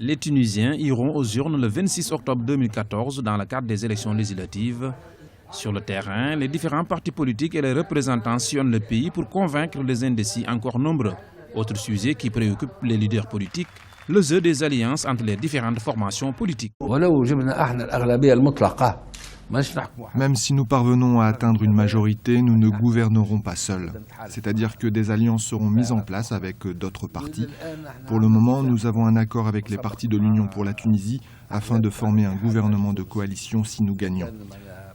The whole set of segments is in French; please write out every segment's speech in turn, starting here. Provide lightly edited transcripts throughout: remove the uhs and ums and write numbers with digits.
Les Tunisiens iront aux urnes le 26 octobre 2014 dans le cadre des élections législatives. Sur le terrain, les différents partis politiques et les représentants sillonnent le pays pour convaincre les indécis encore nombreux. Autre sujet qui préoccupe les leaders politiques, le jeu des alliances entre les différentes formations politiques. Même si nous parvenons à atteindre une majorité, nous ne gouvernerons pas seuls. C'est-à-dire que des alliances seront mises en place avec d'autres partis. Pour le moment, nous avons un accord avec les partis de l'Union pour la Tunisie afin de former un gouvernement de coalition si nous gagnons.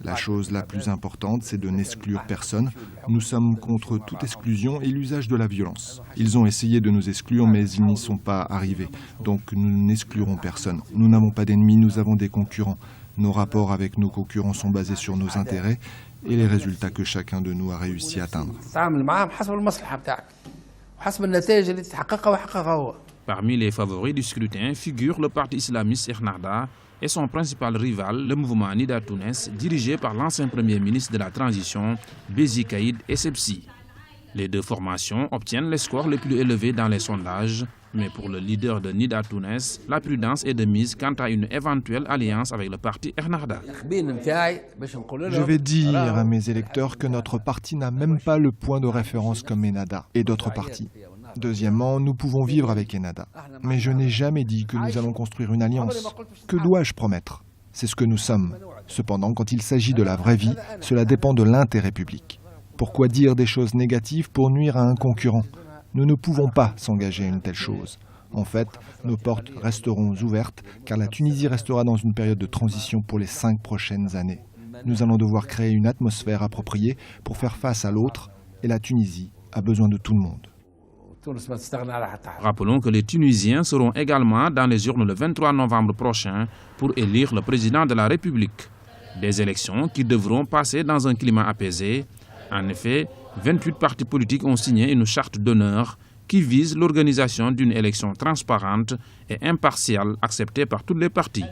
La chose la plus importante, c'est de n'exclure personne. Nous sommes contre toute exclusion et l'usage de la violence. Ils ont essayé de nous exclure, mais ils n'y sont pas arrivés. Donc nous n'exclurons personne. Nous n'avons pas d'ennemis, nous avons des concurrents. Nos rapports avec nos concurrents sont basés sur nos intérêts et les résultats que chacun de nous a réussi à atteindre. Parmi les favoris du scrutin figure le parti islamiste Ennahda et son principal rival, le mouvement Nida Tounes, dirigé par l'ancien premier ministre de la transition, Bézi Caïd Essebsi. Les deux formations obtiennent les scores les plus élevés dans les sondages, mais pour le leader de Nida Tounes, la prudence est de mise quant à une éventuelle alliance avec le parti Ennahda. Je vais dire à mes électeurs que notre parti n'a même pas le point de référence comme Ennahda et d'autres partis. Deuxièmement, nous pouvons vivre avec Ennahda. Mais je n'ai jamais dit que nous allons construire une alliance. Que dois-je promettre? C'est ce que nous sommes. Cependant, quand il s'agit de la vraie vie, cela dépend de l'intérêt public. Pourquoi dire des choses négatives pour nuire à un concurrent? Nous ne pouvons pas s'engager à une telle chose. En fait, nos portes resteront ouvertes car la Tunisie restera dans une période de transition pour les 5 prochaines années. Nous allons devoir créer une atmosphère appropriée pour faire face à l'autre et la Tunisie a besoin de tout le monde. Rappelons que les Tunisiens seront également dans les urnes le 23 novembre prochain pour élire le président de la République. Des élections qui devront passer dans un climat apaisé. En effet, 28 partis politiques ont signé une charte d'honneur qui vise l'organisation d'une élection transparente et impartiale acceptée par tous les partis.